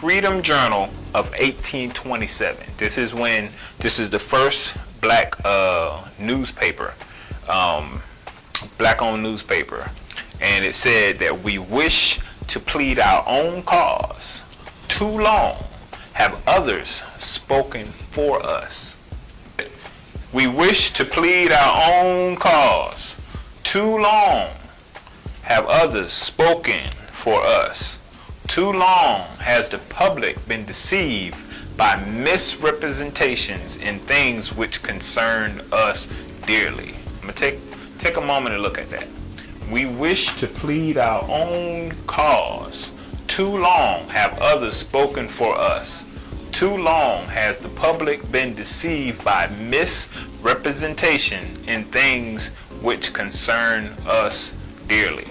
Freedom Journal of 1827. This is the first black newspaper, black-owned newspaper, and it said that we wish to plead our own cause. Too long have others spoken for us. We wish to plead our own cause. Too long have others spoken for us. Too long has the public been deceived by misrepresentations in things which concern us dearly. I'm going to take a moment and look at that. We wish to plead our own cause. Too long have others spoken for us. Too long has the public been deceived by misrepresentation in things which concern us dearly.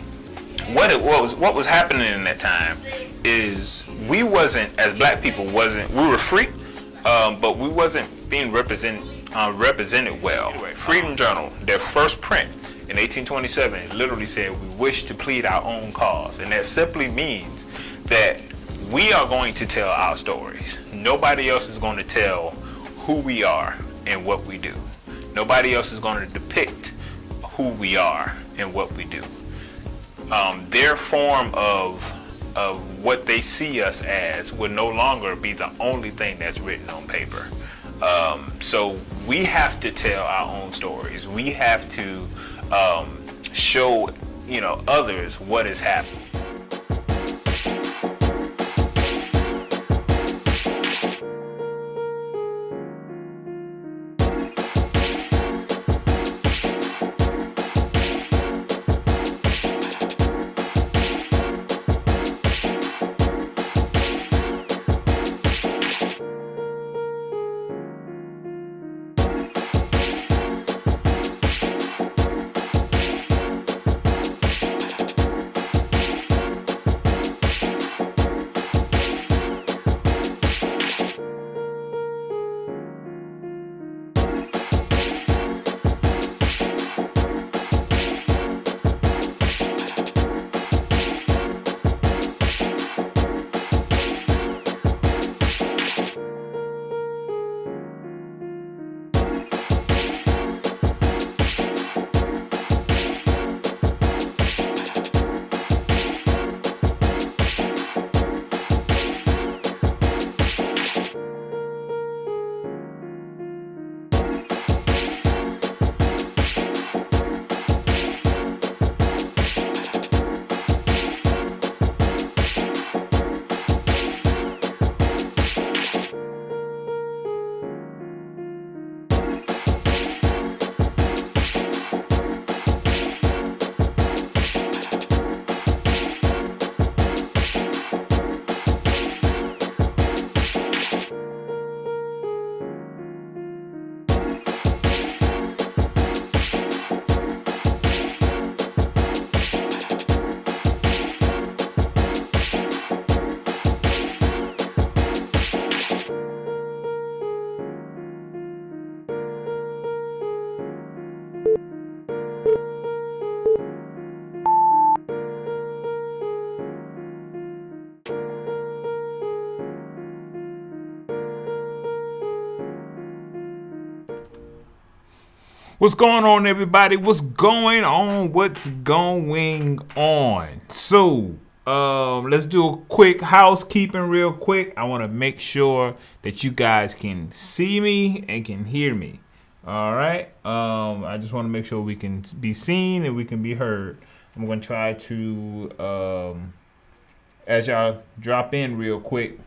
What was happening in that time is we wasn't, as black people, we were free, but we wasn't being represented well. Freedom Journal, their first print in 1827, literally said, we wish to plead our own cause. And that simply means that we are going to tell our stories. Nobody else is going to tell who we are and what we do. Nobody else is going to depict who we are and what we do. Their form of what they see us as will no longer be the only thing that's written on paper. So we have to tell our own stories. We have to show others what is happening. What's going on, everybody? What's going on? So, let's do a quick housekeeping real quick. I want to make sure that you guys can see me and can hear me. All right. I just want to make sure we can be seen and we can be heard. I'm going to try to, as y'all drop in real quick,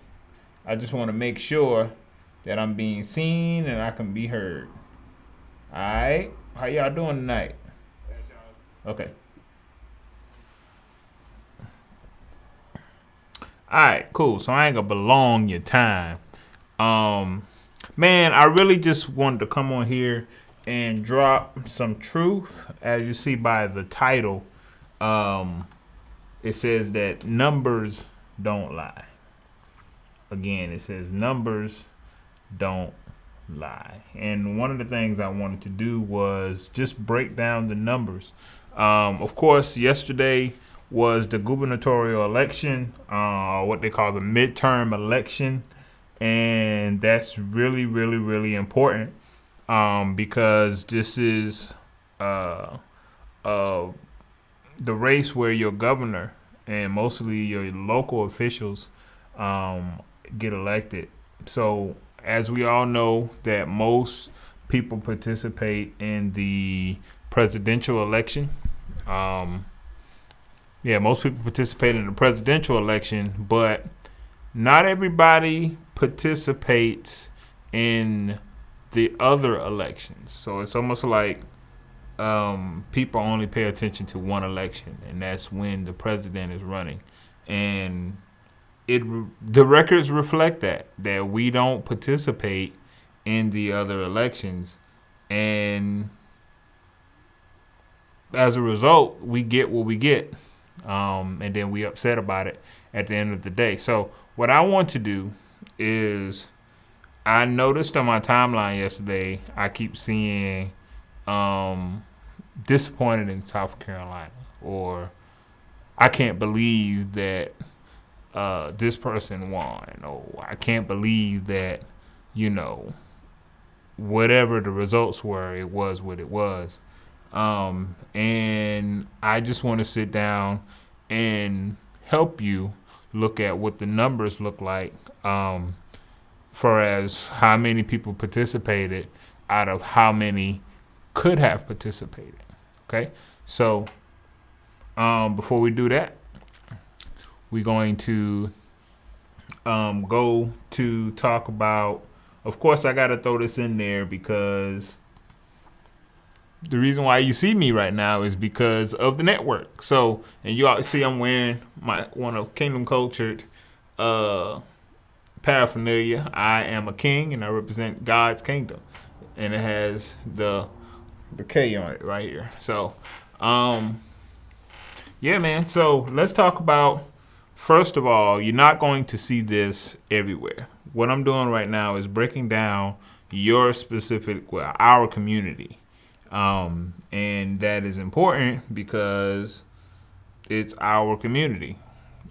I just want to make sure that I'm being seen and I can be heard. Alright, how y'all doing tonight? Okay. Alright, cool. So I ain't gonna belong your time. Man, I really just wanted to come on here and drop some truth. As you see by the title, it says that numbers don't lie. Again, it says numbers don't lie. And one of the things I wanted to do was just break down the numbers. Of course, yesterday was the gubernatorial election, what they call the midterm election. And that's really, really, really important because this is the race where your governor and mostly your local officials get elected. So as we all know that most people participate in the presidential election. Most people participate in the presidential election, but not everybody participates in the other elections. So it's almost like people only pay attention to one election, and that's when the president is running. And the records reflect that we don't participate in the other elections, and as a result, we get what we get, and then we upset about it at the end of the day. So what I want to do is, I noticed on my timeline yesterday, I keep seeing disappointed in South Carolina, or I can't believe that this person won, or I can't believe that, whatever the results were, it was what it was. And I just want to sit down and help you look at what the numbers look like for as how many people participated out of how many could have participated. Okay, so before we do that, we're going to go to talk about, of course, I got to throw this in there because the reason why you see me right now is because of the network. So, and you all see I'm wearing one of Kingdom Cultured paraphernalia. I am a king and I represent God's kingdom. And it has the K on it right here. So, yeah, man. So let's talk about, first of all, you're not going to see this everywhere. What I'm doing right now is breaking down your specific, our community. And that is important because it's our community.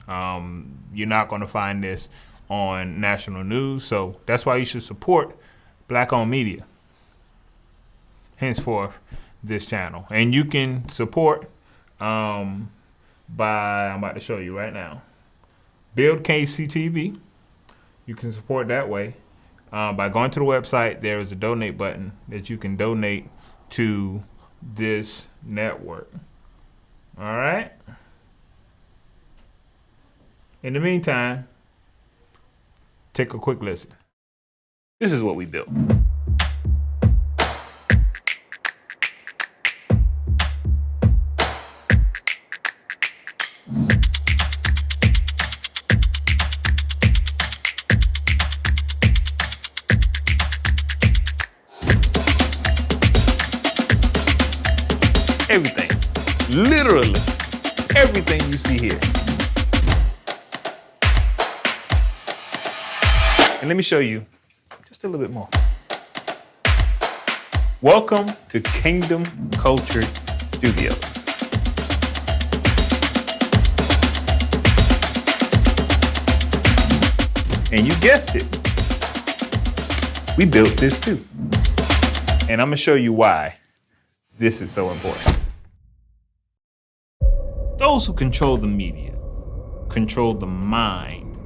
You're not going to find this on national news. So that's why you should support Black-owned media, henceforth this channel. And you can support I'm about to show you right now, Build KCTV. You can support that way by going to the website. There is a donate button that you can donate to this network. All right. In the meantime, take a quick listen. This is what we built. Everything, literally everything you see here. And let me show you just a little bit more. Welcome to Kingdom Cultured Studios. And you guessed it, we built this too. And I'm gonna show you why this is so important. Those who control the media control the mind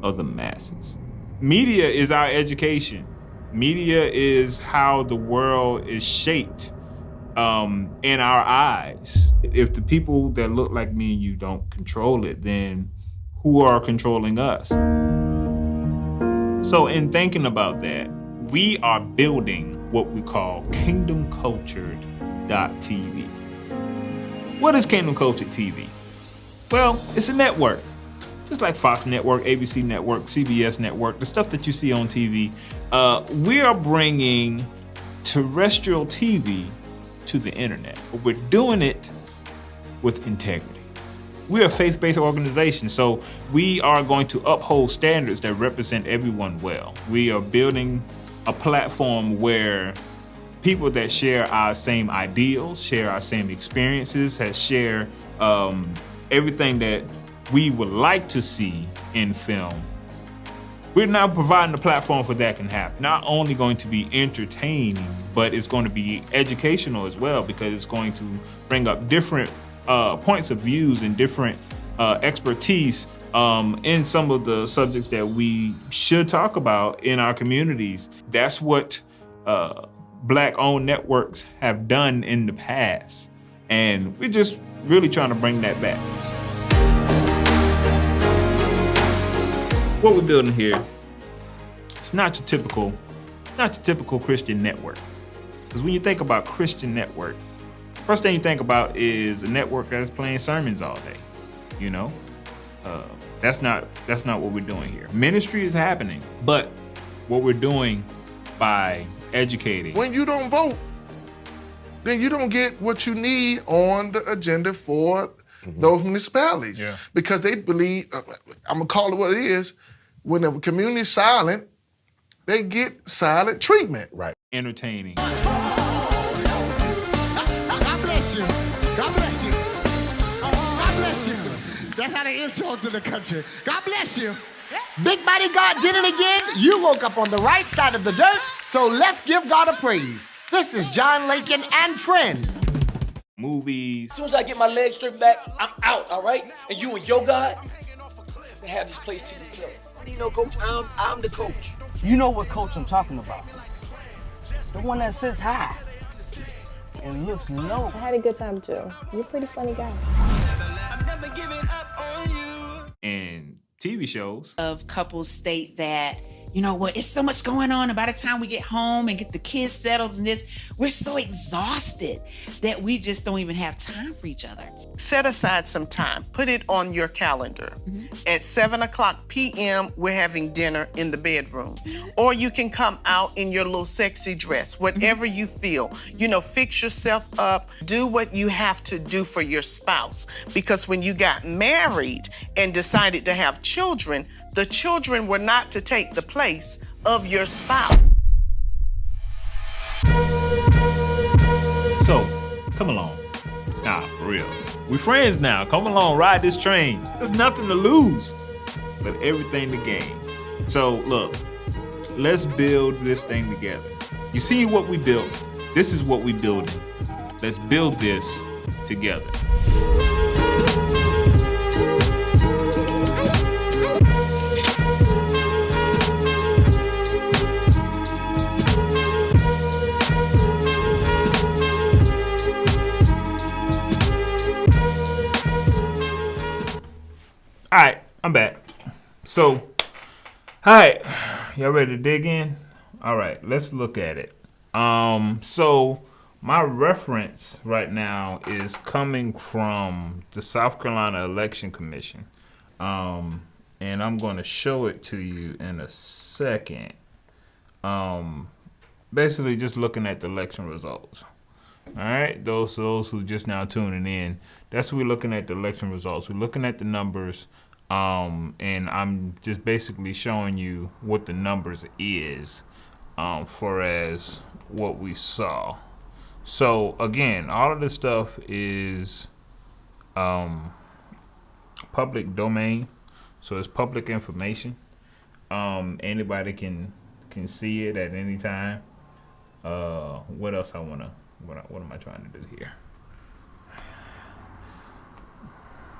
of the masses. Media is our education. Media is how the world is shaped in our eyes. If the people that look like me and you don't control it, then who are controlling us? So in thinking about that, we are building what we call KingdomCultured.tv. What is Kingdom Cultured TV? Well, it's a network. Just like Fox Network, ABC Network, CBS Network, the stuff that you see on TV. We are bringing terrestrial TV to the internet. But we're doing it with integrity. We're a faith-based organization, so we are going to uphold standards that represent everyone well. We are building a platform where people that share our same ideals, share our same experiences, share everything that we would like to see in film. We're now providing a platform for that can happen. Not only going to be entertaining, but it's going to be educational as well, because it's going to bring up different points of views and different expertise in some of the subjects that we should talk about in our communities. That's what Black-owned networks have done in the past. And we're just really trying to bring that back. What we're building here, it's not your typical Christian network. Because when you think about Christian network, first thing you think about is a network that's playing sermons all day. You know, that's not what we're doing here. Ministry is happening, but what we're doing by educating. When you don't vote, then you don't get what you need on the agenda for those municipalities. Yeah. Because they believe, I'm gonna call it what it is, when the community is silent, they get silent treatment. Right. Entertaining. God bless you. God bless you. God bless you. That's how they insult to the country. God bless you. Big Body God did it again. You woke up on the right side of the dirt, so let's give God a praise. This is John Lakin and friends. Movies. As soon as I get my legs stripped back, I'm out, all right? And you and your God can have this place to yourself. You know, Coach, I'm the coach. You know what coach I'm talking about. The one that sits high and looks low. I had a good time too. You're a pretty funny guy. And TV shows. Of couples state that, you know what, it's so much going on, and by the time we get home and get the kids settled and this, we're so exhausted that we just don't even have time for each other. Set aside some time. Put it on your calendar. At 7:00 p.m., we're having dinner in the bedroom. Or you can come out in your little sexy dress, whatever you feel. You know, fix yourself up. Do what you have to do for your spouse. Because when you got married and decided to have children, the children were not to take the place of your spouse. So, come along. Nah, for real. We friends now. Come along, ride this train. There's nothing to lose, but everything to gain. So, look, let's build this thing together. You see what we built? This is what we building. Let's build this together. All right, I'm back. So, all right, y'all ready to dig in? All right, let's look at it. So my reference right now is coming from the South Carolina Election Commission. And I'm going to show it to you in a second. Basically just looking at the election results. All right, those who just now tuning in, that's what we're looking at, the election results. We're looking at the numbers, and I'm just basically showing you what the numbers is, for as what we saw. So again, all of this stuff is public domain, so it's public information. Anybody can see it at any time. What else what am I trying to do here?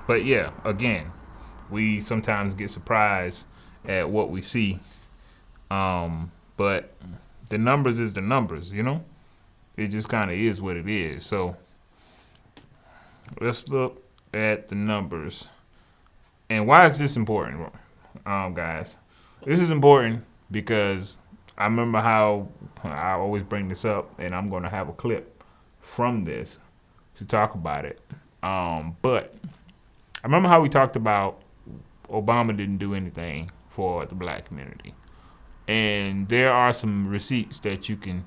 But yeah, again, we sometimes get surprised at what we see. But the numbers is the numbers, you know? It just kind of is what it is. So let's look at the numbers. And why is this important, guys? This is important because I remember how I always bring this up, and I'm going to have a clip from this to talk about it. But I remember how we talked about Obama didn't do anything for the black community. And there are some receipts that you can,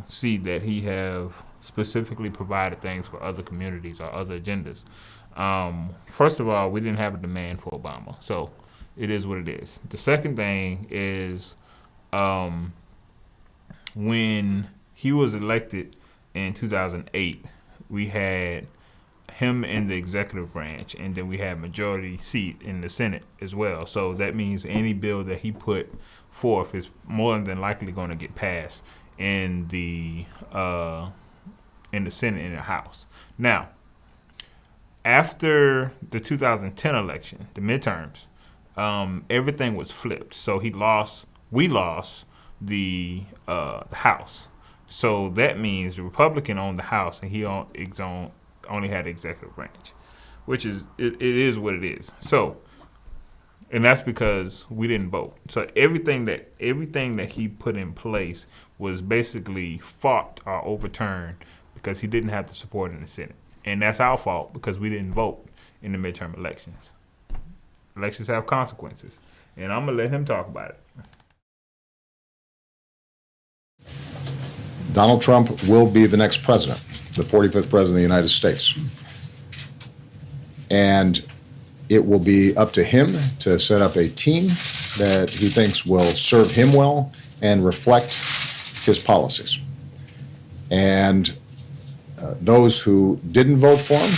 see that he have specifically provided things for other communities or other agendas. First of all, we didn't have a demand for Obama. So it is what it is. The second thing is when he was elected in 2008, we had him in the executive branch, and then we have majority seat in the Senate as well. So that means any bill that he put forth is more than likely going to get passed in the Senate and the House. Now, after the 2010 election, the midterms, everything was flipped. So we lost the House. So that means the Republican owned the House, and he only had the executive branch, which is it is what it is. So, and that's because we didn't vote. So everything that he put in place was basically fought or overturned because he didn't have the support in the Senate, and that's our fault because we didn't vote in the midterm elections. Elections have consequences, and I'm gonna let him talk about it. Donald Trump will be the next president, the 45th president of the United States. And it will be up to him to set up a team that he thinks will serve him well and reflect his policies. And those who didn't vote for him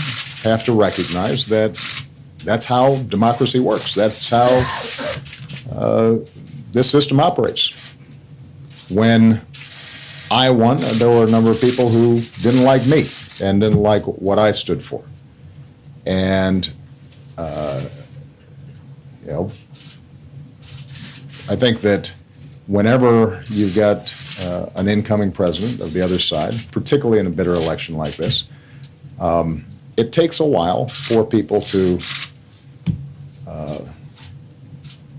have to recognize that that's how democracy works. That's how this system operates. When I won, there were a number of people who didn't like me and didn't like what I stood for. And, I think that whenever you've got an incoming president of the other side, particularly in a bitter election like this, it takes a while for people to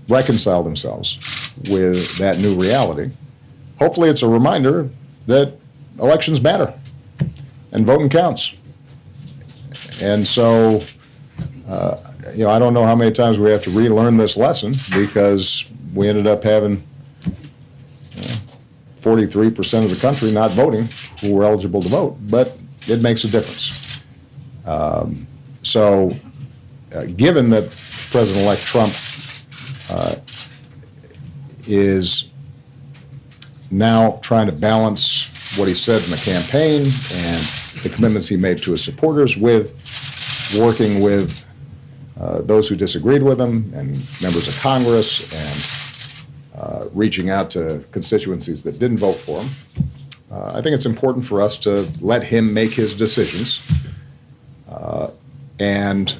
reconcile themselves with that new reality. Hopefully it's a reminder that elections matter and voting counts. And so, I don't know how many times we have to relearn this lesson because we ended up having 43% of the country not voting who were eligible to vote, but it makes a difference. Given that President-elect Trump is now trying to balance what he said in the campaign and the commitments he made to his supporters with working with those who disagreed with him and members of Congress and reaching out to constituencies that didn't vote for him. I think it's important for us to let him make his decisions. And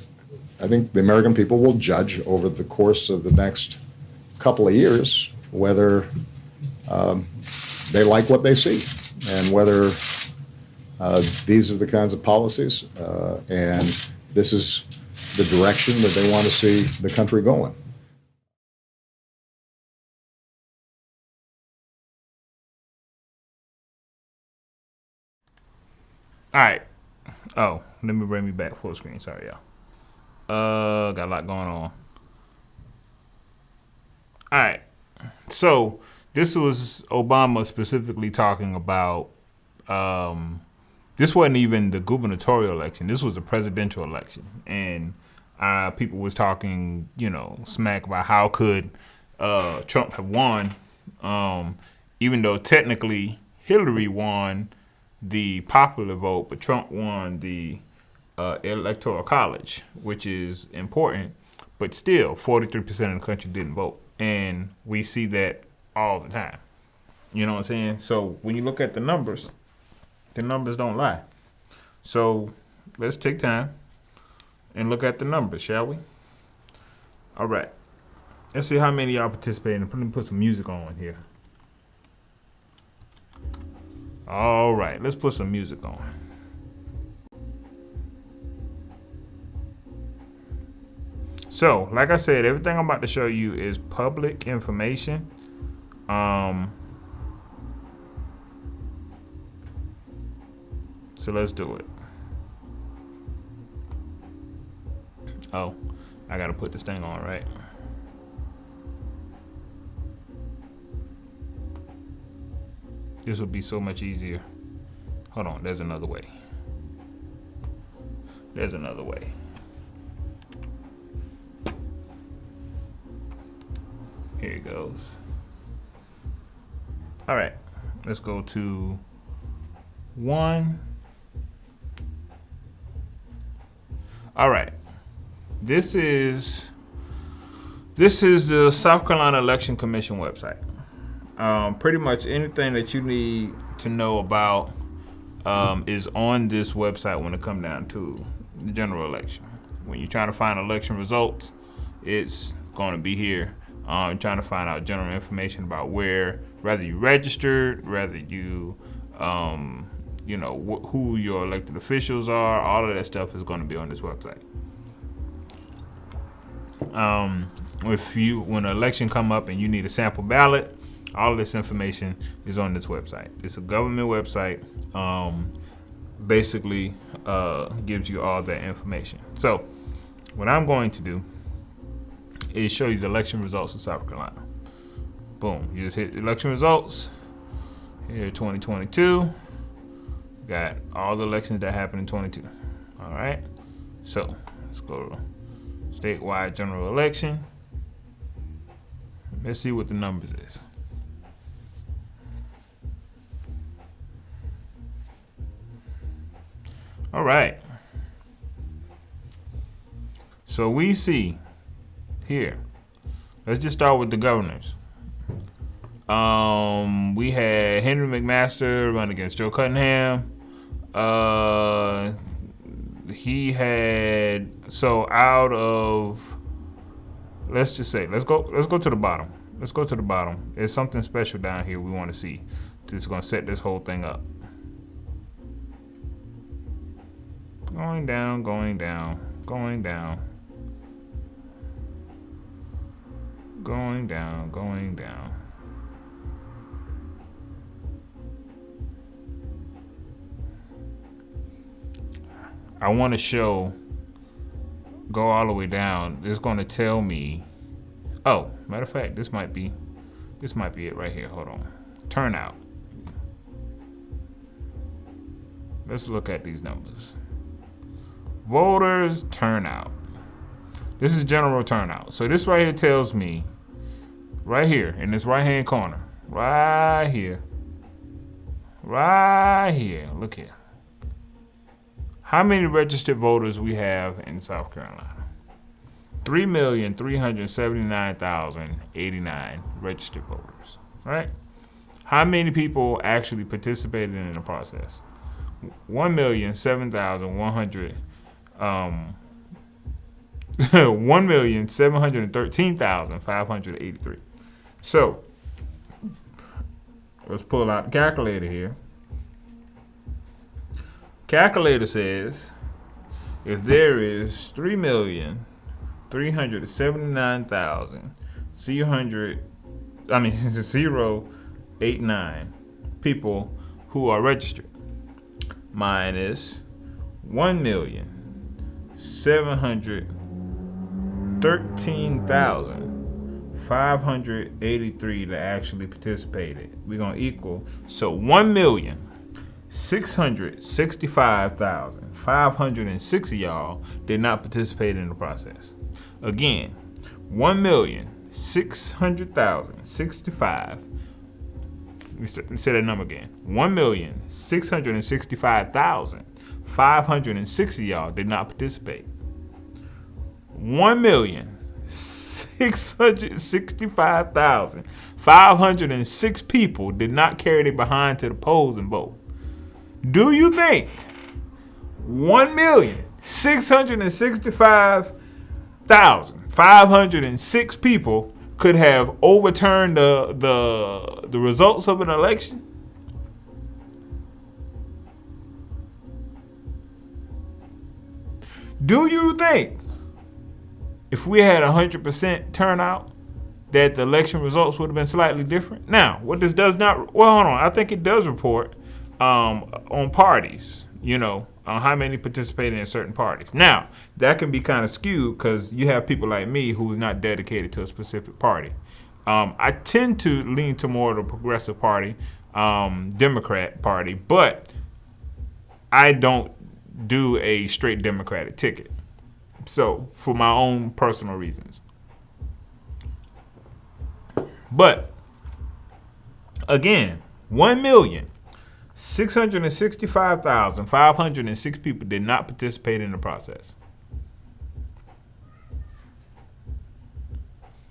I think the American people will judge over the course of the next couple of years whether they like what they see and whether these are the kinds of policies and this is the direction that they want to see the country going. All right. Oh, let me bring me back full screen. Sorry, y'all. Got a lot going on. All right. So this was Obama specifically talking about. This wasn't even the gubernatorial election. This was a presidential election, and people was talking, smack about how could Trump have won, even though technically Hillary won the popular vote, but Trump won the electoral college, which is important. But still, 43% of the country didn't vote, and we see that all the time. You know what I'm saying? So when you look at the numbers don't lie. So let's take time and look at the numbers, shall we? All right. Let's see how many of y'all participating. Let me put some music on here. All right, let's put some music on. So, like I said, everything I'm about to show you is public information. So let's do it. Oh, I gotta put this thing on, right? This would be so much easier. Hold on, there's another way. There's another way. Here it goes. All right, let's go to 1. All right. This is the South Carolina Election Commission website. Pretty much anything that you need to know about is on this website when it comes down to the general election. When you're trying to find election results, it's going to be here. Trying to find out general information about whether you registered, whether you, who your elected officials are. All of that stuff is going to be on this website. When an election come up and you need a sample ballot, all of this information is on this website. It's a government website. Basically gives you all that information. So what I'm going to do is show you the election results of South Carolina. Boom, you just hit election results. Here, 2022. Got all the elections that happened in 22. All right, so let's go to statewide general election. Let's see what the numbers is. All right. So we see here. Let's just start with the governors. We had Henry McMaster run against Joe Cunningham. He had out of, let's go to the bottom. Let's go to the bottom. There's something special down here we want to see. It's going to set this whole thing up. Going down, going down, going down. Going down, going down. I want to go all the way down. It's going to tell me, matter of fact, this might be it right here. Hold on. Turnout. Let's look at these numbers. Voters turnout. This is general turnout. So this right here tells me, right here in this right hand corner, right here, look here, how many registered voters we have in South Carolina. 3,379,089 registered voters, right? How many people actually participated in the process? 1,007,100. 1,713,583. So let's pull out the calculator here. Calculator says if there is 3,379,089 people who are registered, minus 1,713,583 that actually participated. We're gonna equal, so 1,665,506 of y'all did not participate in the process. Again, 1,600,065. Let me say that number again. 1,665,506 of y'all did not participate. 1,665,506 people did not carry their behind to the polls and vote. Do you think 1,665,506 people could have overturned the results of an election? Do you think if we had 100% turnout that the election results would have been slightly different? Now, what this does not, well, hold on, I think it does report on parties, on how many participated in certain parties. Now, that can be kind of skewed because you have people like me who's not dedicated to a specific party. I tend to lean to more of the Progressive Party, Democrat Party, but I don't do a straight Democratic ticket. So, for my own personal reasons. But, again, 1,665,506 people did not participate in the process.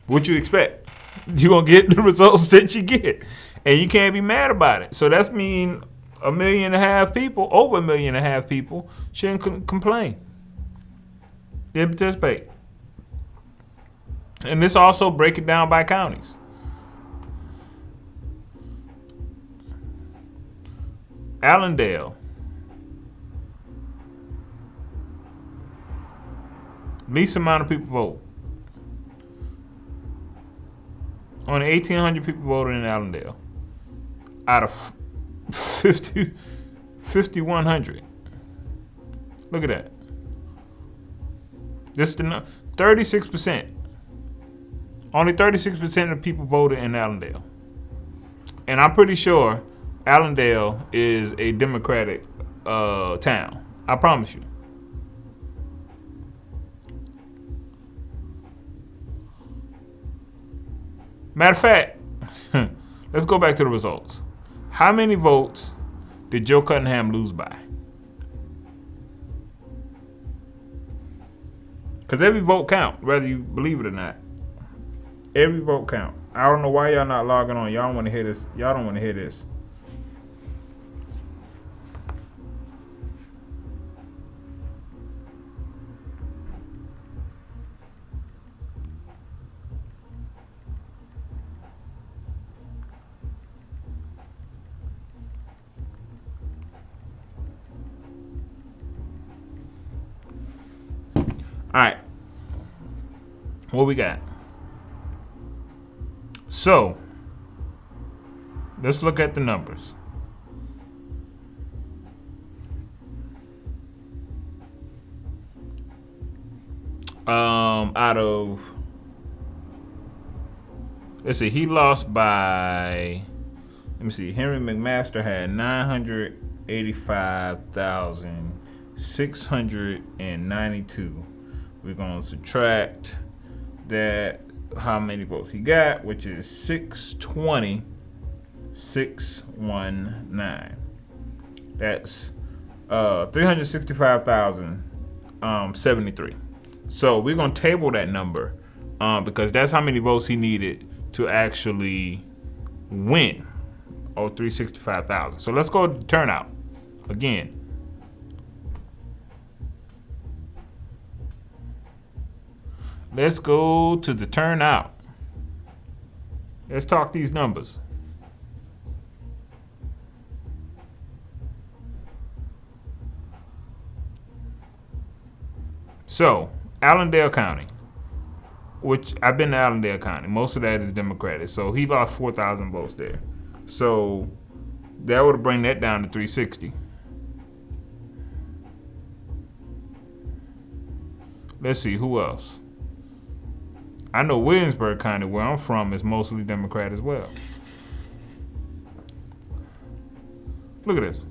What you expect? You're going to get the results that you get. And you can't be mad about it. So that's mean 1.5 million people, over 1.5 million people, shouldn't complain. They participate. And this also break it down by counties. Allendale. Least amount of people vote. Only 1,800 people voted in Allendale. Out of 5,100. Look at that. This is the 36%. Only 36% of people voted in Allendale. And I'm pretty sure Allendale is a Democratic town. I promise you. Matter of fact, let's go back to the results. How many votes did Joe Cunningham lose by? Because every vote count, whether you believe it or not. Every vote count. I don't know why y'all not logging on. Y'all don't want to hear this. Y'all don't want to hear this. All right. What we got? So, let's look at the numbers. Out of, let's see, he lost by, let me see, Henry McMaster had 985,692. We're going to subtract that, how many votes he got, which is 620,619. That's 365,073. So we're going to table that number because that's how many votes he needed to actually win. 365,000. So let's go to turnout again. Let's go to the turnout. Let's talk these numbers. So, Allendale County, which I've been to Allendale County. Most of that is Democratic. So he lost 4,000 votes there. So that would bring that down to 360. Let's see, who else? I know Williamsburg County, where I'm from, is mostly Democrat as well. Look at this.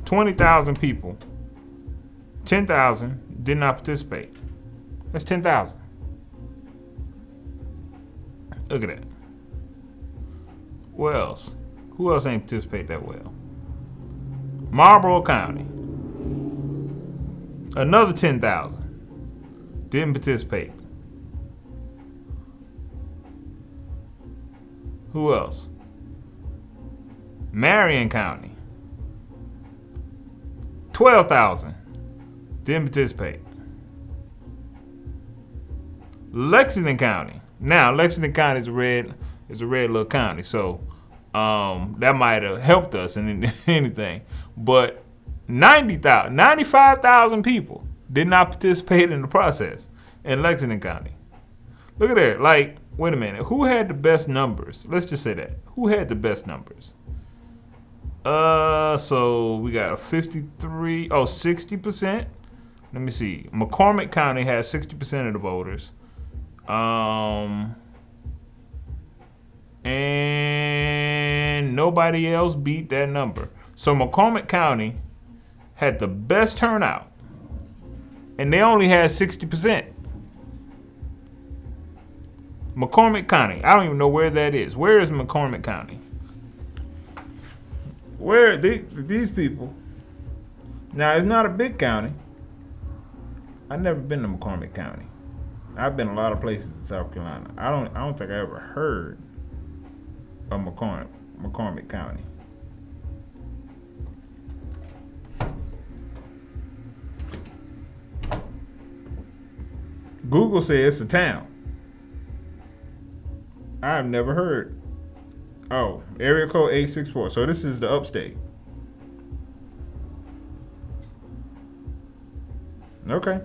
20,000 people. 10,000 did not participate. That's 10,000. Look at that. Where else? Who else ain't participate that well? Marlboro County. Another 10,000. Didn't participate. Who else? Marion County. 12,000. Didn't participate. Lexington County. Now, Lexington County is a red little county, so that might have helped us in anything. But 95,000 people did not participate in the process in Lexington County. Look at that. Like, wait a minute. Who had the best numbers? Let's just say that. Who had the best numbers? So we got 60%. Let me see. McCormick County has 60% of the voters. And nobody else beat that number. So McCormick County had the best turnout. And they only had 60%. McCormick County. I don't even know where that is. Where is McCormick County? Where these people? Now, it's not a big county. I've never been to McCormick County. I've been a lot of places in South Carolina. I don't think I ever heard of McCormick County. Google says it's a town. I've never heard. Oh, area code 864. So this is the upstate. Okay.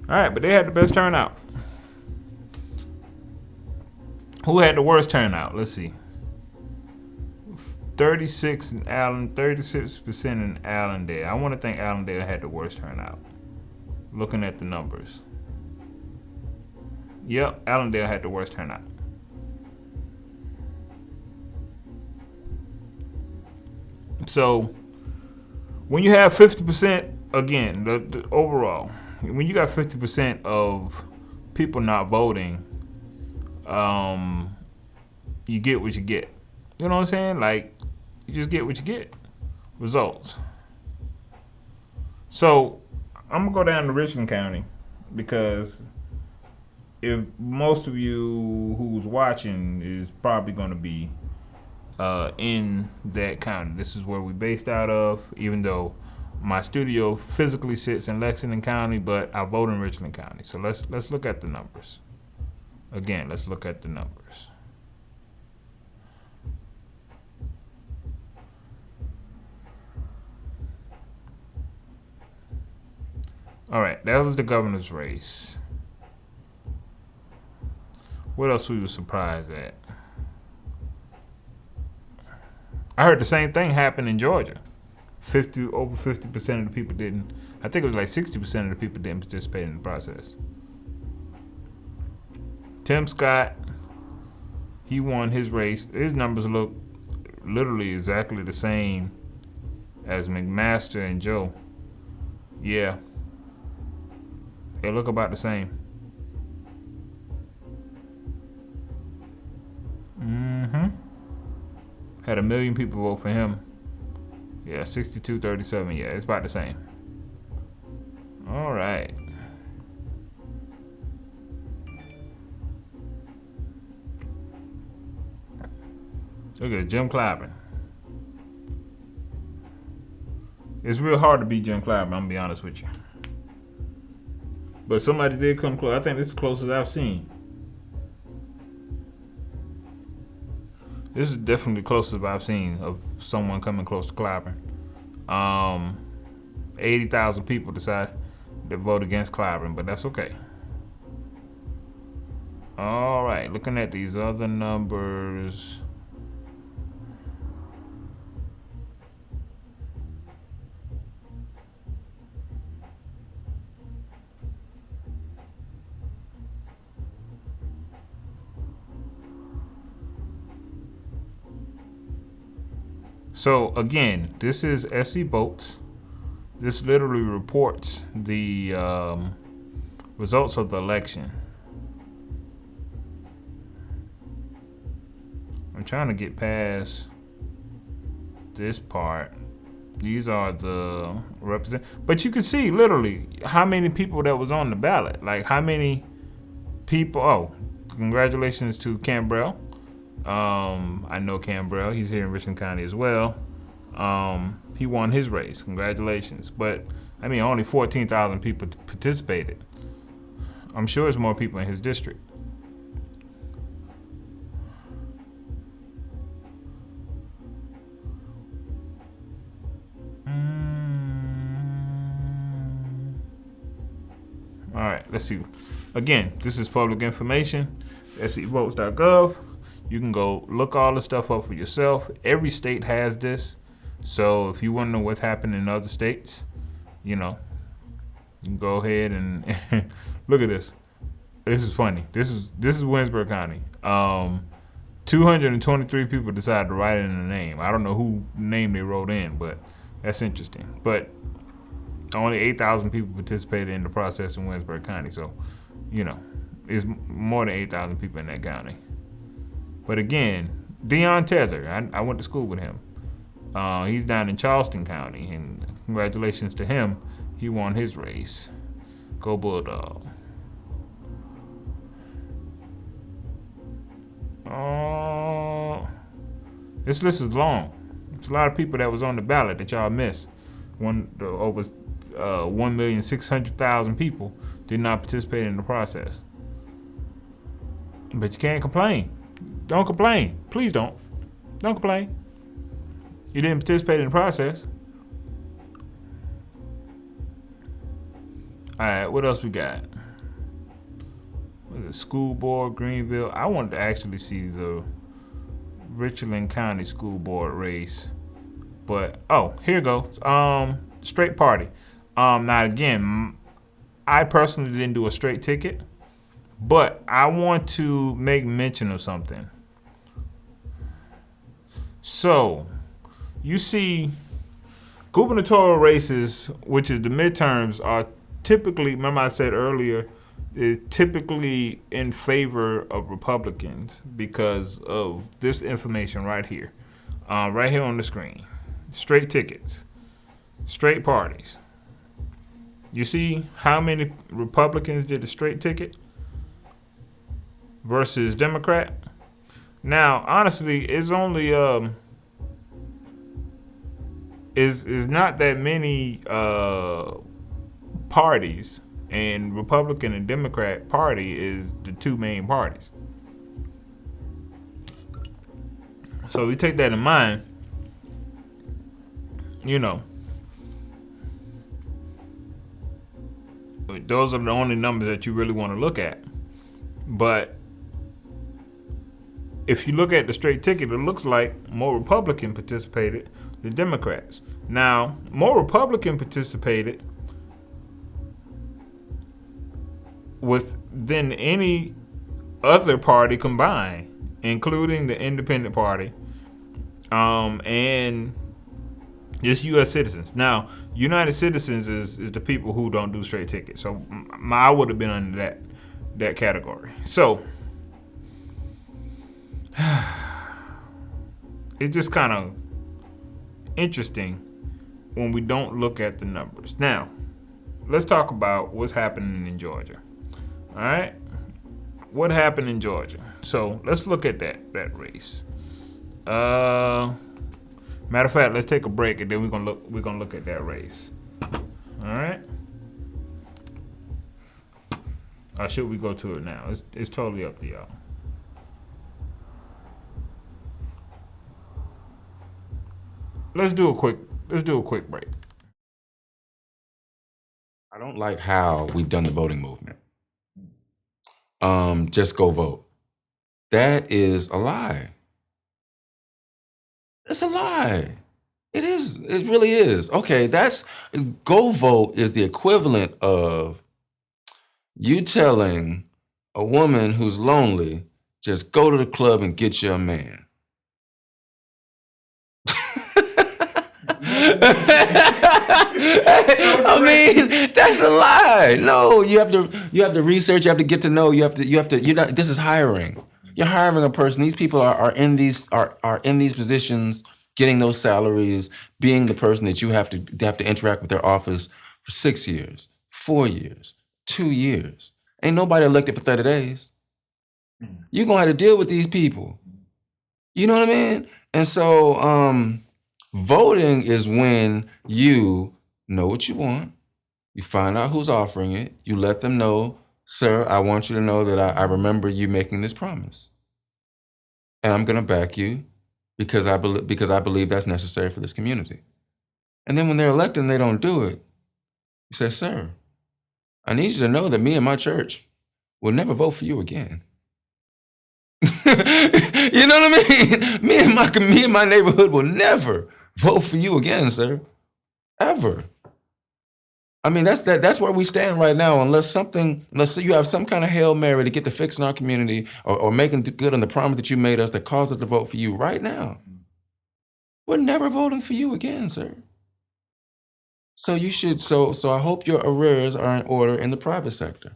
All right, but they had the best turnout. Who had the worst turnout? Let's see. 36% in Allendale. I want to think Allendale had the worst turnout. Looking at the numbers. Yep, Allendale had the worst turnout. So, when you have 50%, again, the overall, when you got 50% of people not voting, you get what you get. You know what I'm saying? Like, you just get what you get. Results. So, I'm gonna go down to Richland County because if most of you who's watching is probably gonna be in that county. This is where we based out of, even though my studio physically sits in Lexington County, but I vote in Richland County. So let's look at the numbers. Again, let's look at the numbers. All right, that was the governor's race. What else were you surprised at? I heard the same thing happened in Georgia. Over 50% of the people didn't. I think it was like 60% of the people didn't participate in the process. Tim Scott, he won his race. His numbers look literally exactly the same as McMaster and Joe. Yeah. They look about the same. Had 1 million people vote for him. Yeah, 62-37. Yeah, it's about the same. All right. Look at Jim Clyburn. It's real hard to beat Jim Clyburn, I'm gonna be honest with you. But somebody did come close. I think this is the closest I've seen. This is definitely the closest I've seen of someone coming close to Clyburn. 80,000 people decided to vote against Clyburn, but that's okay. All right, looking at these other numbers. So again, this is SC Votes. This literally reports the results of the election. I'm trying to get past this part. These are the but you can see literally how many people that was on the ballot. Like how many people. Oh, congratulations to Cambrell. I know Cambrell. He's here in Richland County as well. He won his race. Congratulations. But I mean, only 14,000 people participated. I'm sure there's more people in his district. All right, let's see. Again, this is public information. scvotes.gov. You can go look all the stuff up for yourself. Every state has this. So if you want to know what's happening in other states, you know, you can go ahead and look at this. This is funny. This is Winsburg County. 223 people decided to write in the name. I don't know who name they wrote in, but that's interesting. But only 8,000 people participated in the process in Winsburg County. So, you know, it's more than 8,000 people in that county. But again, Deion Tether, I went to school with him. He's down in Charleston County, and congratulations to him. He won his race. Go Bulldog. This list is long. There's a lot of people that was on the ballot that y'all missed. Over 1,600,000 people did not participate in the process. But you can't complain. Don't complain. Please don't. Don't complain. You didn't participate in the process. All right, what else we got? School board, Greenville. I wanted to actually see the Richland County School Board race, but here it goes. Straight party. Now again, I personally didn't do a straight ticket, but I want to make mention of something. So, you see, gubernatorial races, which is the midterms, are typically, remember I said earlier, is typically in favor of Republicans because of this information right here on the screen. Straight tickets, straight parties. You see how many Republicans did the straight ticket versus Democrat? Now, honestly, it's only is not that many parties, and Republican and Democrat Party is the two main parties. So we take that in mind, those are the only numbers that you really want to look at. But if you look at the straight ticket, it looks like more Republican participated than Democrats. Now, more Republican participated than any other party combined, including the Independent Party, and just U.S. citizens. Now, United Citizens is the people who don't do straight tickets. So I would have been under that category. So it's just kind of interesting when we don't look at the numbers. Now, let's talk about what's happening in Georgia. All right, what happened in Georgia? So let's look at that race. Matter of fact, let's take a break and then we're gonna look at that race. All right. Or should we go to it now? It's totally up to y'all. Let's do a quick break. I don't like how we've done the voting movement. Just go vote. That is a lie. It's a lie. It is. It really is. Okay, go vote is the equivalent of you telling a woman who's lonely, just go to the club and get you a man. I mean, that's a lie. No, you have to research, you have to get to know, this is hiring. You're hiring a person. These people are in these positions, getting those salaries, being the person that you have to interact with their office for 6 years, 4 years, 2 years. Ain't nobody elected for 30 days. You're gonna have to deal with these people. You know what I mean? And so voting is when you know what you want, you find out who's offering it, you let them know, sir, I want you to know that I remember you making this promise. And I'm gonna back you because I believe that's necessary for this community. And then when they're elected and they don't do it, you say, sir, I need you to know that me and my church will never vote for you again. You know what I mean? Me and my neighborhood will never vote for you again, sir. Ever. I mean, that's where we stand right now, unless you have some kind of Hail Mary to get to fixing our community or making good on the promise that you made us that caused us to vote for you right now. We're never voting for you again, sir. So you should, so I hope your arrears are in order in the private sector.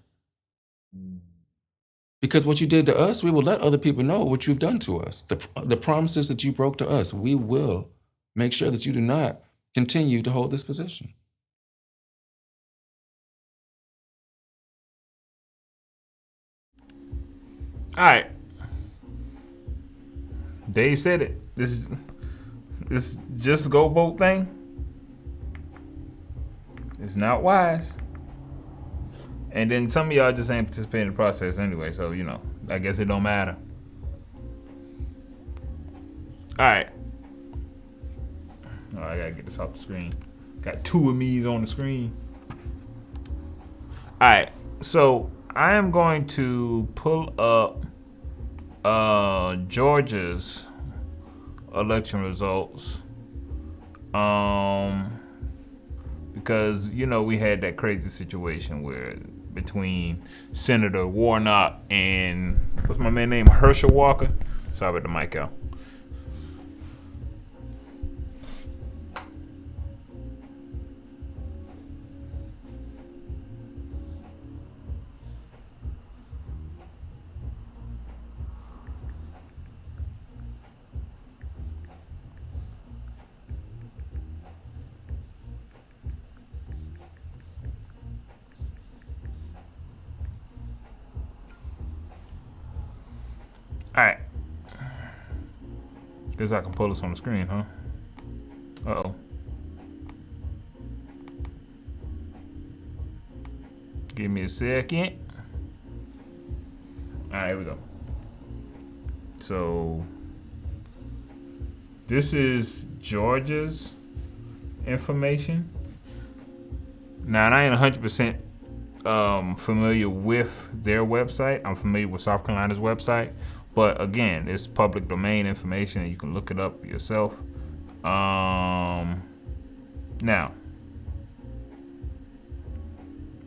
Because what you did to us, we will let other people know what you've done to us. The promises that you broke to us, we will make sure that you do not continue to hold this position. All right. Dave said it. This just go vote thing. It's not wise. And then some of y'all just ain't participating in the process anyway, so I guess it don't matter. Alright. Oh, I gotta get this off the screen. Got two of me's on the screen. Alright, so I am going to pull up Georgia's election results. Because we had that crazy situation where between Senator Warnock and what's my man name? Herschel Walker. Sorry about the mic out. Alright. Guess I can pull this on the screen, huh? Uh-oh. Give me a second. Alright, here we go. So, this is Georgia's information. Now, I ain't 100% familiar with their website. I'm familiar with South Carolina's website. But again, it's public domain information and you can look it up yourself. Now, let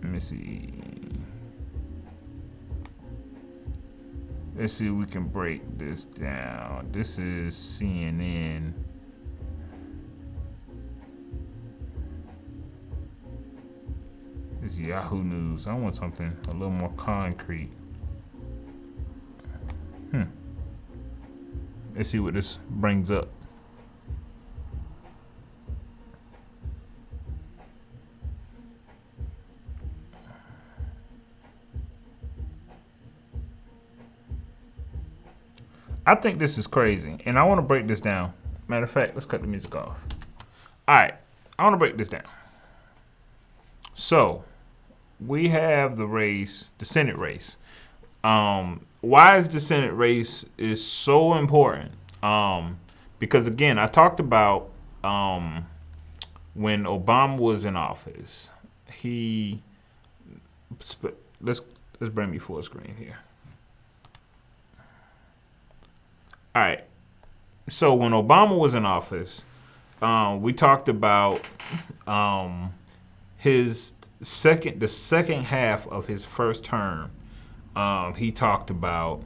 me see. Let's see if we can break this down. This is CNN. This is Yahoo News. I want something a little more concrete. Let's see what this brings up. I think this is crazy, and I want to break this down. Matter of fact, let's cut the music off. All right, I want to break this down. So, we have the race, the Senate race. Why is the Senate race is so important? Because again, I talked about when Obama was in office. Let's bring me full screen here. All right. So when Obama was in office, we talked about the second half of his first term. He talked about,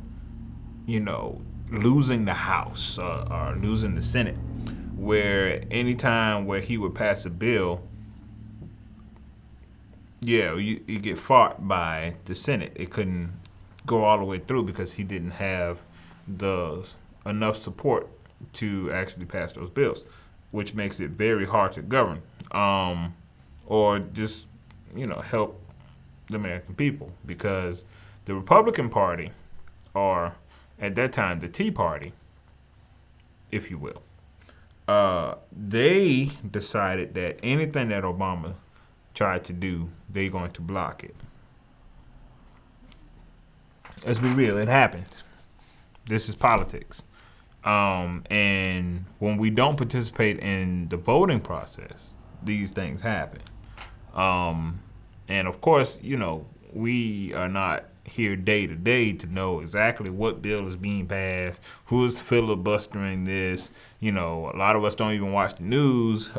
losing the House or losing the Senate, where anytime where he would pass a bill, you get fought by the Senate. It couldn't go all the way through because he didn't have enough support to actually pass those bills, which makes it very hard to govern or just, help the American people, because the Republican Party, or at that time the Tea Party, if you will, they decided that anything that Obama tried to do, they're going to block it. Let's be real, it happens. This is politics. And when we don't participate in the voting process, these things happen. And of course, we are not here day to day to know exactly what bill is being passed, who's filibustering this. A lot of us don't even watch the news.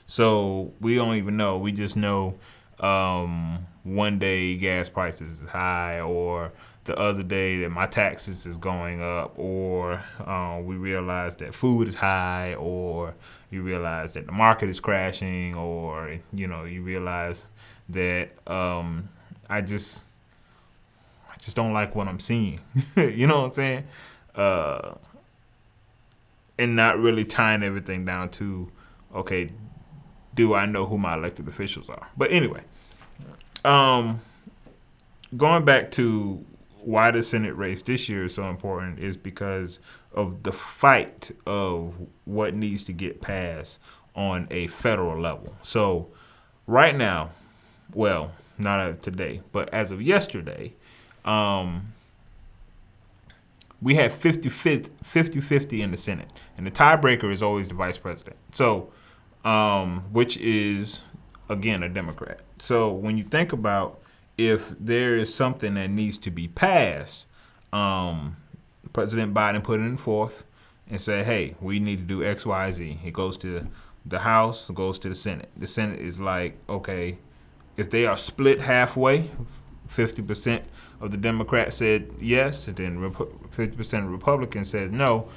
So we don't even know. We just know one day gas prices is high, or the other day that my taxes is going up, or we realize that food is high, or you realize that the market is crashing, or you realize that I just don't like what I'm seeing. You know what I'm saying? And not really tying everything down to, okay, do I know who my elected officials are? But anyway, going back to why the Senate race this year is so important is because of the fight of what needs to get passed on a federal level. So right now, well, not of today, but as of yesterday, we have 50-50 in the Senate. And the tiebreaker is always the vice president. So, which is, again, a Democrat. So when you think about if there is something that needs to be passed, President Biden put it in forth and said, hey, we need to do X, Y, Z. It goes to the House, it goes to the Senate. The Senate is like, okay, if they are split halfway, 50% of the Democrats said yes, and then 50% of Republicans said no,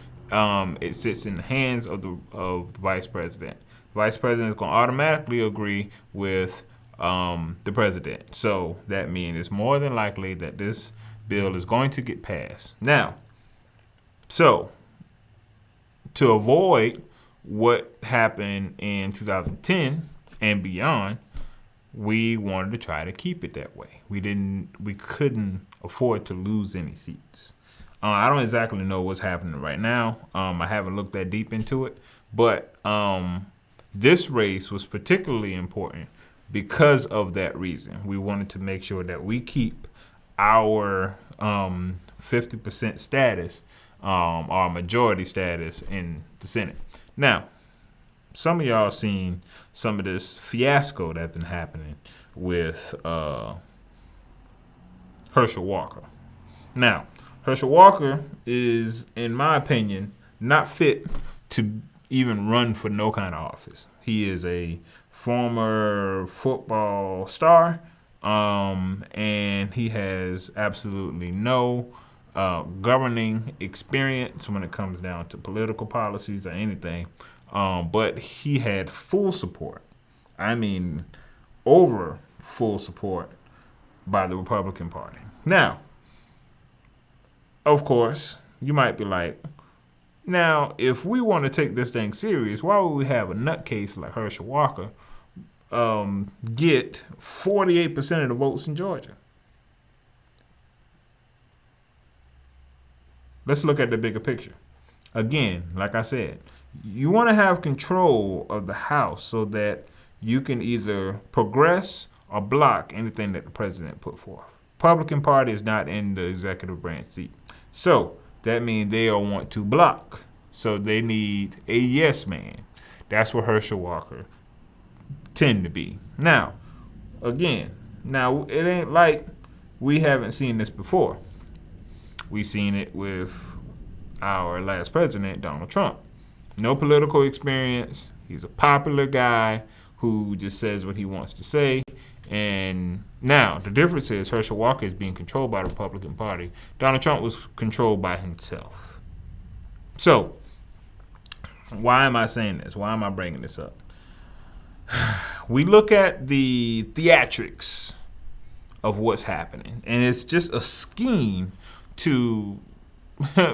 it sits in the hands of the vice president. The vice president is going to automatically agree with the president. So that means it's more than likely that this bill is going to get passed. Now, so to avoid what happened in 2010 and beyond, we wanted to try to keep it that way. We couldn't afford to lose any seats. I don't exactly know what's happening right now. I haven't looked that deep into it, but this race was particularly important because of that reason. We wanted to make sure that we keep our 50% status, our majority status in the Senate. Now, some of y'all seen some of this fiasco that's been happening with Herschel Walker. Now, Herschel Walker is, in my opinion, not fit to even run for no kind of office. He is a former football star, and he has absolutely no governing experience when it comes down to political policies or anything. But he had full support. I mean, over full support by the Republican Party. Now, of course, you might be like, now, if we want to take this thing serious, why would we have a nutcase like Herschel Walker get 48% of the votes in Georgia? Let's look at the bigger picture. Again, like I said, you want to have control of the House so that you can either progress or block anything that the president put forth. Republican Party is not in the executive branch seat. So that means they all want to block. So they need a yes man. That's what Herschel Walker tend to be. Now, again, it ain't like we haven't seen this before. We seen it with our last president, Donald Trump. No political experience. He's a popular guy who just says what he wants to say. And now the difference is Herschel Walker is being controlled by the Republican Party. Donald Trump was controlled by himself. So why am I saying this? Why am I bringing this up? We look at the theatrics of what's happening, and it's just a scheme to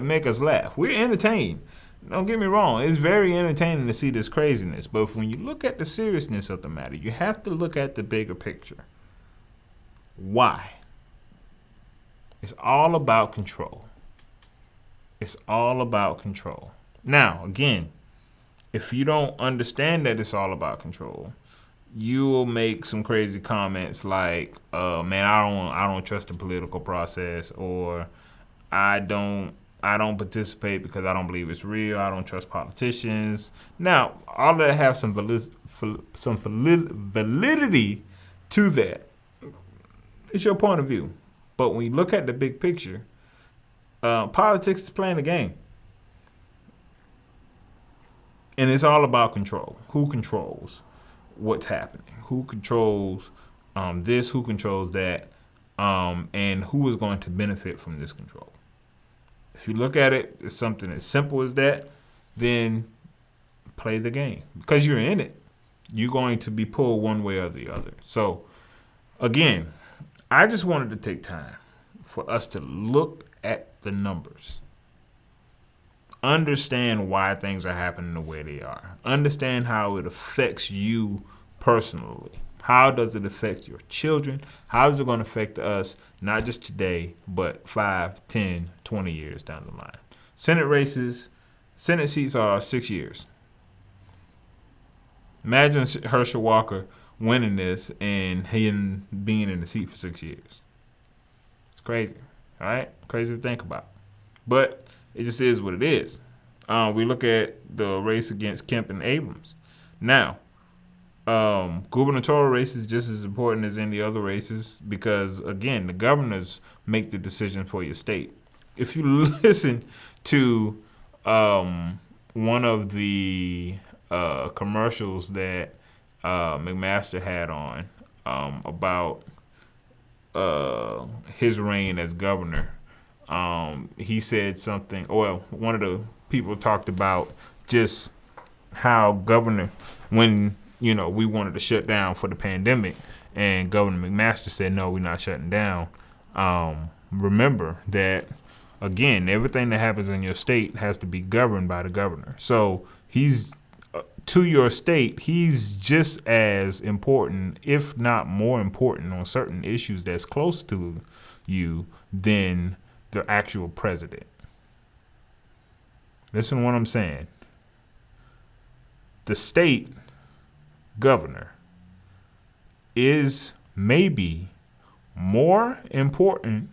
make us laugh. We're entertained. Don't get me wrong, it's very entertaining to see this craziness, but when you look at the seriousness of the matter, you have to look at the bigger picture. Why? It's all about control. It's all about control. Now, again, if you don't understand that it's all about control, you will make some crazy comments like, man, I don't trust the political process, or I don't participate because I don't believe it's real. I don't trust politicians. Now, all of that have some validity to that. It's your point of view. But when you look at the big picture, politics is playing the game. And it's all about control. Who controls what's happening? Who controls this? Who controls that? And who is going to benefit from this control? If you look at it as something as simple as that, then play the game. Because you're in it, you're going to be pulled one way or the other. So, again, I just wanted to take time for us to look at the numbers. Understand why things are happening the way they are. Understand how it affects you personally. How does it affect your children? How is it going to affect us, not just today, but 5, 10, 20 years down the line? Senate seats are 6 years. Imagine Herschel Walker winning this and him being in the seat for 6 years. It's crazy, all right? Crazy to think about. But it just is what it is. We look at the race against Kemp and Abrams. Now, gubernatorial race is just as important as any other races because, again, the governors make the decision for your state. If you listen to one of the commercials that McMaster had on about his reign as governor, he said something, well, one of the people talked about just how governor, when, you know, we wanted to shut down for the pandemic and Governor McMaster said, no, we're not shutting down. Remember that, again, everything that happens in your state has to be governed by the governor. So he's, to your state, he's just as important, if not more important, on certain issues that's close to you than the actual president. Listen to what I'm saying. The state governor is maybe more important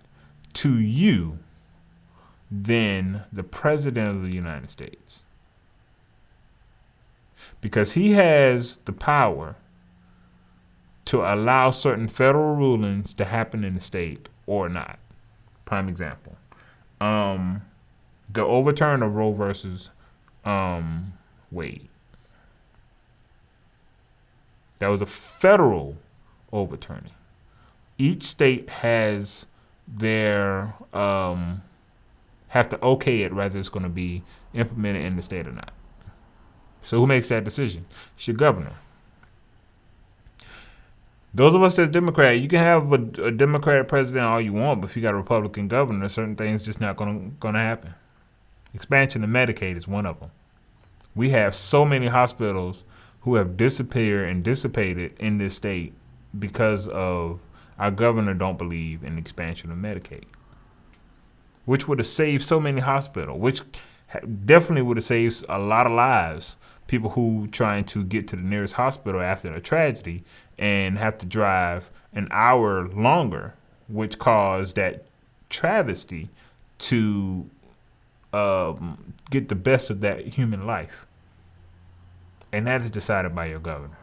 to you than the president of the United States. Because he has the power to allow certain federal rulings to happen in the state or not. Prime example. The overturn of Roe versus Wade. That was a federal overturning. Each state has their have to okay it whether it's going to be implemented in the state or not. So who makes that decision? It's your governor. Those of us that's Democrat, you can have a Democratic president all you want, but if you got a Republican governor, certain things just not going to happen. Expansion of Medicaid is one of them. We have so many hospitals who have disappeared and dissipated in this state because of our governor don't believe in expansion of Medicaid, which would have saved so many hospitals, which definitely would have saved a lot of lives. People who trying to get to the nearest hospital after a tragedy and have to drive an hour longer, which caused that travesty to get the best of that human life. And that is decided by your governor.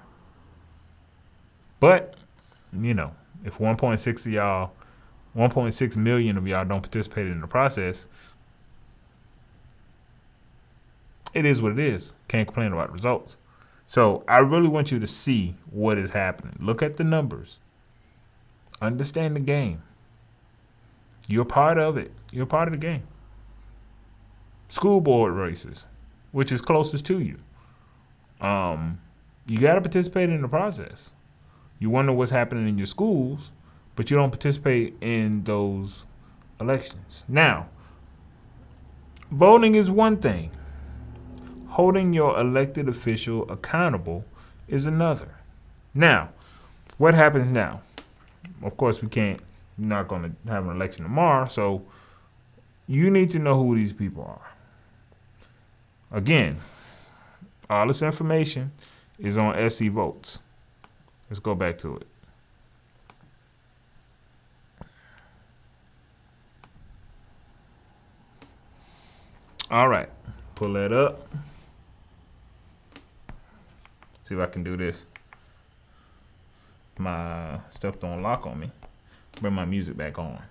But, you know, if 1.6 million of y'all don't participate in the process, it is what it is. Can't complain about the results. So I really want you to see what is happening. Look at the numbers. Understand the game. You're part of it. You're part of the game. School board races, which is closest to you. You got to participate in the process. You wonder what's happening in your schools, but you don't participate in those elections. Now, voting is one thing. Holding your elected official accountable is another. Now, what happens now? Of course, we're not going to have an election tomorrow, so you need to know who these people are. Again, all this information is on SC Votes. Let's go back to it. All right, pull that up. See if I can do this. My stuff don't lock on me. Bring my music back on.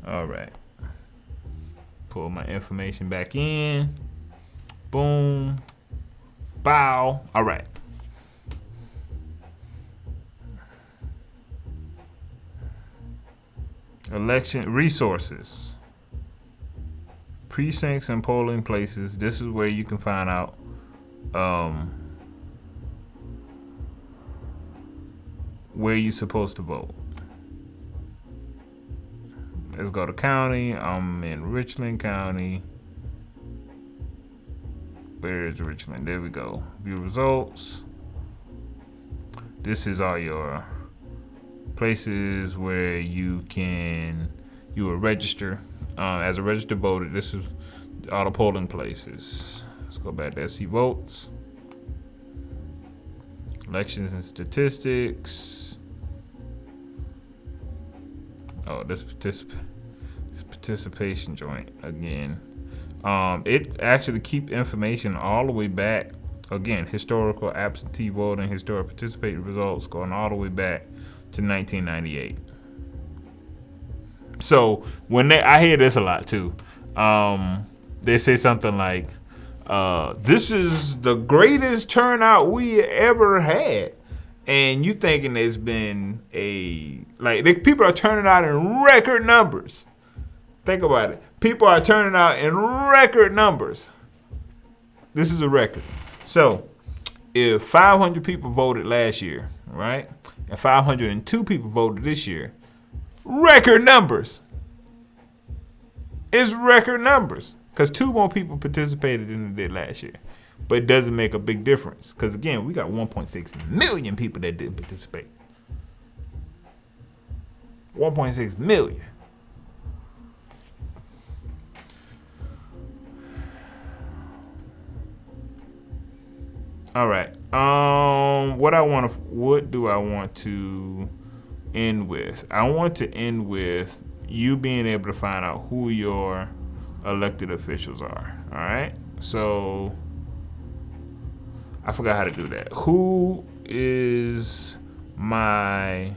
All right. Pull my information back in. Boom. Bow. All right. Election resources. Precincts and polling places. This is where you can find out where you're supposed to vote. Let's go to county. I'm in Richland County. Where is Richmond? There we go. View results. This is all your places where you will register as a registered voter. This is all the polling places. Let's go back to SC Votes. Elections and statistics. Oh, this participation joint again. It actually keep information all the way back. Again, historical absentee voting, historic participating results going all the way back to 1998. So when I hear this a lot too. They say something like, "This is the greatest turnout we ever had," and you thinking there's been people are turning out in record numbers. Think about it. People are turning out in record numbers. This is a record. So, if 500 people voted last year, right, and 502 people voted this year, record numbers. It's record numbers. Because 2 more people participated than they did last year. But it doesn't make a big difference. Because, again, we got 1.6 million people that didn't participate. 1.6 million. All right. What do I want to end with? I want to end with you being able to find out who your elected officials are. All right. So I forgot how to do that. Who is my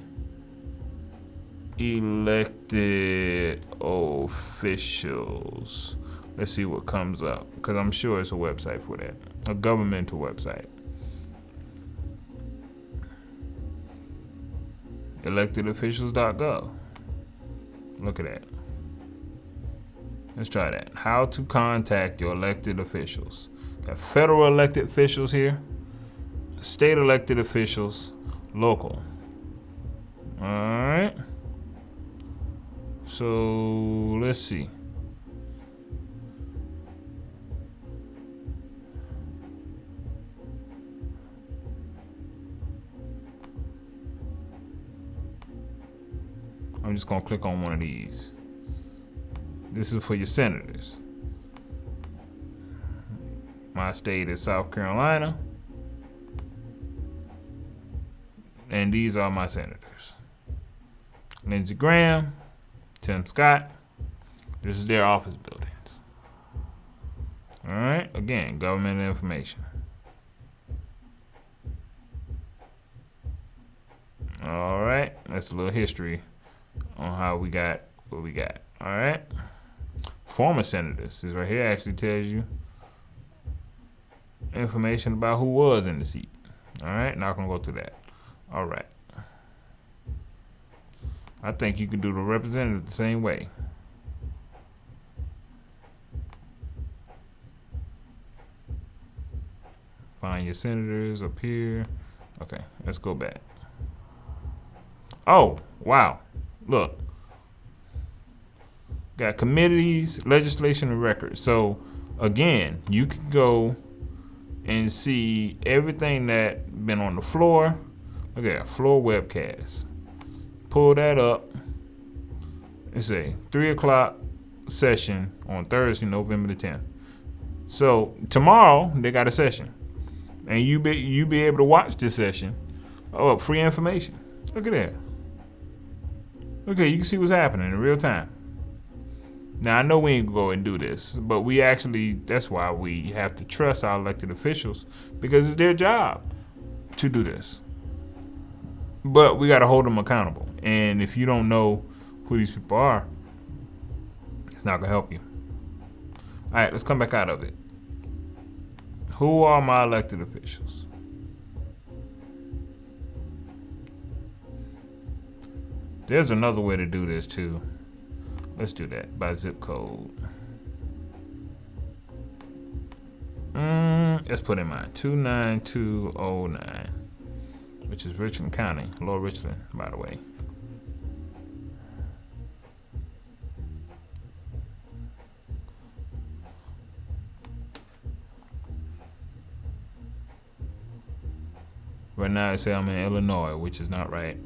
elected officials? Let's see what comes up, because I'm sure it's a website for that, a governmental website. Electedofficials.gov. Look at that. Let's try that. How to contact your elected officials. Got federal elected officials here, state elected officials, local. All right. So let's see. I'm just gonna click on one of these. This is for your senators. My state is South Carolina. And these are my senators. Lindsey Graham, Tim Scott. This is their office buildings. All right, again, government information. All right, that's a little history on how we got what we got. All right, former senators. This right here actually tells you information about who was in the seat. All right, not gonna go through that. All right, I think you can do the representative the same way. Find your senators up here. Okay, let's go back. Oh, wow. Look. Got committees, legislation, and records. So, again, you can go and see everything that been on the floor. Look at that, floor webcast. Pull that up. Let's say 3 o'clock session on Thursday, November the 10th. So, tomorrow, they got a session. And you be able to watch this session. Oh, free information. Look at that. Okay, you can see what's happening in real time. Now, I know we ain't gonna go and do this, but we actually, that's why we have to trust our elected officials, because it's their job to do this. But we gotta hold them accountable. And if you don't know who these people are, it's not gonna help you. All right, let's come back out of it. Who are my elected officials? There's another way to do this too. Let's do that by zip code. Let's put in mind 29209, which is Richland County, Lower Richland, by the way. Right now, it says I'm in Illinois, which is not right.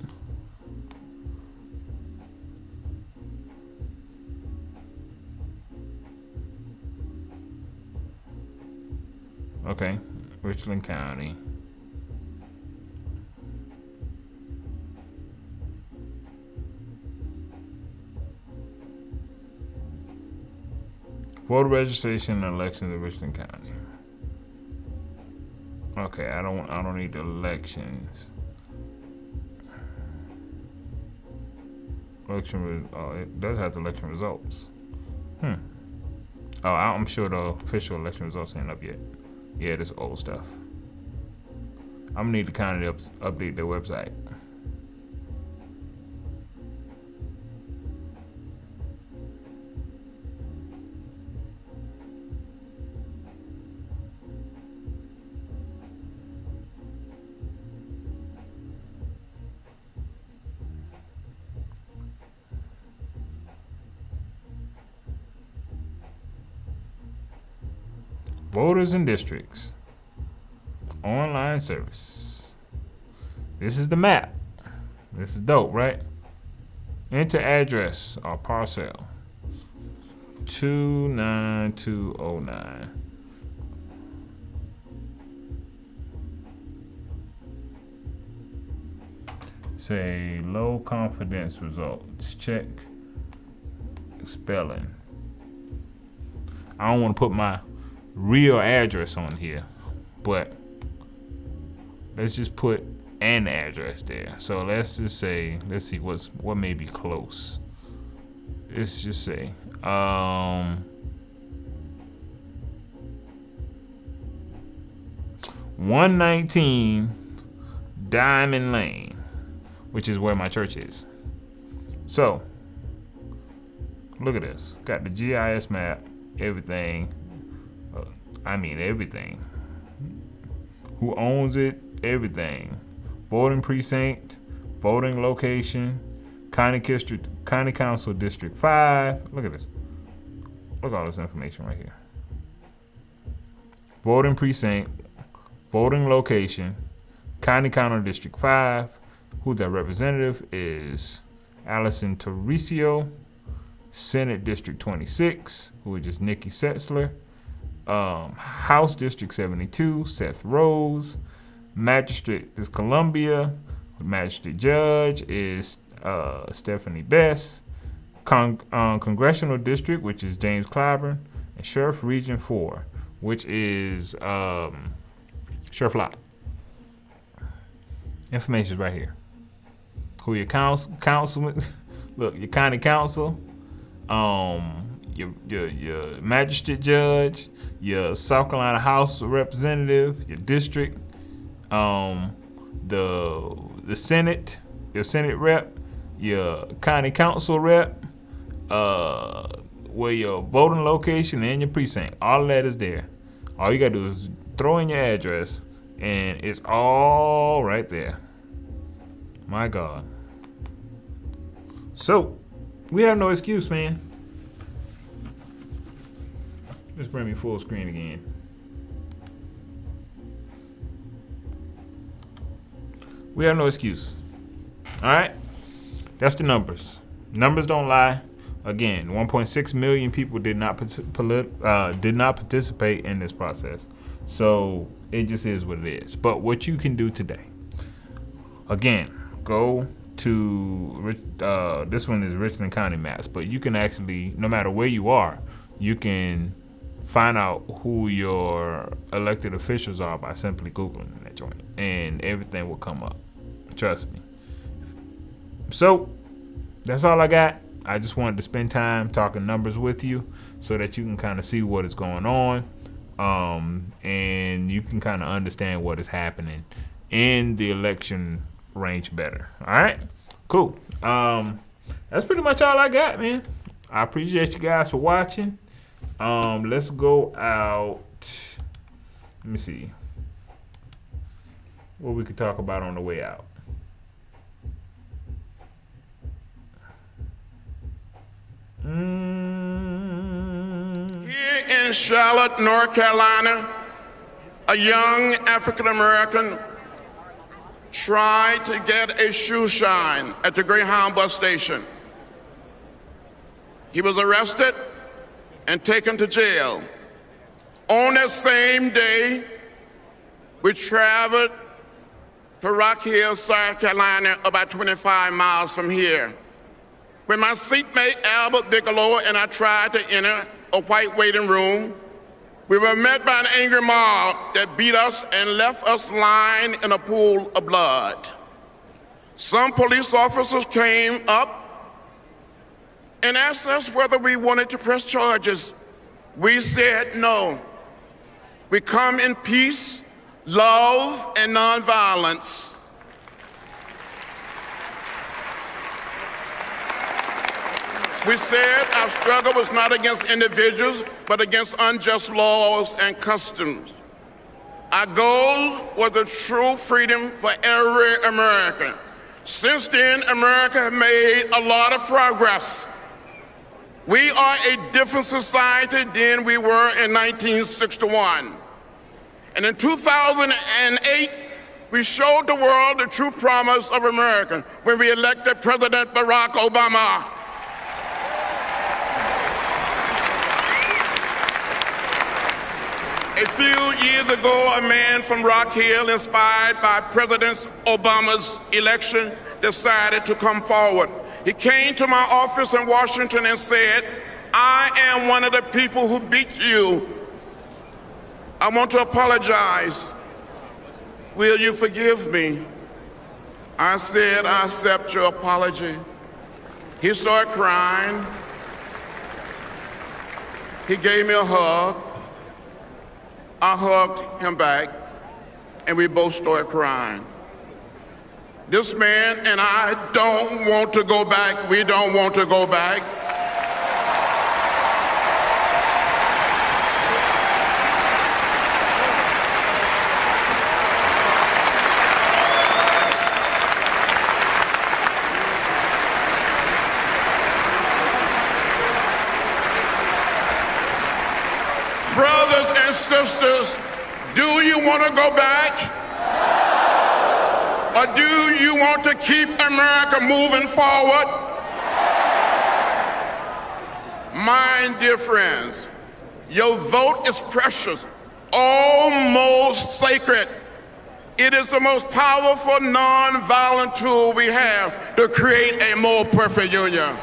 Okay, Richland County. Voter registration and elections in Richland County. Okay, I don't need the elections. It does have the election results. Oh, I'm sure the official election results ain't up yet. Yeah, this old stuff. I'm gonna need to kind of update their website. Voters and districts. Online service. This is the map. This is dope, right? Enter address or parcel. 29209. Say low confidence results. Check spelling. I don't want to put my real address on here, but let's just put an address there. So let's just say, let's see what may be close. Let's just say 119 Diamond Lane, which is where my church is. So look at this. Got the GIS map, everything. I mean everything. Who owns it? Everything. Voting precinct, voting location, county council district 5. Look at this. Look at all this information right here. Voting precinct, voting location, county council district 5. Who the representative is? Allison Torricio. Senate District 26, who is just Nikki Setzler. House District 72, Seth Rose. Magistrate is Columbia. Magistrate Judge is Stephanie Best. Congressional District, which is James Clyburn. And Sheriff Region 4, which is Sheriff Lott. Information is right here. Who your councilman? Look, your county council. Your magistrate judge, your South Carolina House Representative, your district, the Senate, your Senate rep, your county council rep, where your voting location and your precinct. All of that is there. All you gotta do is throw in your address, and it's all right there. My God. So we have no excuse, man. Let's bring me full screen again. We have no excuse. All right? That's the numbers. Numbers don't lie. Again, 1.6 million people did not participate in this process. So it just is what it is. But what you can do today, again, go to this one is Richland County maps, but you can actually, no matter where you are, you can find out who your elected officials are by simply Googling that joint, and everything will come up. Trust me. So that's all I got. I just wanted to spend time talking numbers with you so that you can kind of see what is going on, and you can kind of understand what is happening in the election range better. All right, cool. That's pretty much all I got, man. I appreciate you guys for watching. Let's go out. Let me see what we could talk about on the way out. Here in Charlotte, North Carolina, a young African American tried to get a shoe shine at the Greyhound bus station. He was arrested and taken to jail. On that same day, we traveled to Rock Hill, South Carolina, about 25 miles from here. When my seatmate Albert Bigelow and I tried to enter a white waiting room, we were met by an angry mob that beat us and left us lying in a pool of blood. Some police officers came up and asked us whether we wanted to press charges. We said no. We come in peace, love, and nonviolence. We said our struggle was not against individuals, but against unjust laws and customs. Our goal was the true freedom for every American. Since then, America has made a lot of progress. We are a different society than we were in 1961. And in 2008, we showed the world the true promise of America when we elected President Barack Obama. A few years ago, a man from Rock Hill, inspired by President Obama's election, decided to come forward. He came to my office in Washington and said, "I am one of the people who beat you. I want to apologize. Will you forgive me?" I said, "I accept your apology." He started crying. He gave me a hug. I hugged him back, and we both started crying. This man and I don't want to go back. We don't want to go back. Brothers and sisters, do you want to go back? Or do you want to keep America moving forward? My dear friends, your vote is precious, almost sacred. It is the most powerful nonviolent tool we have to create a more perfect union.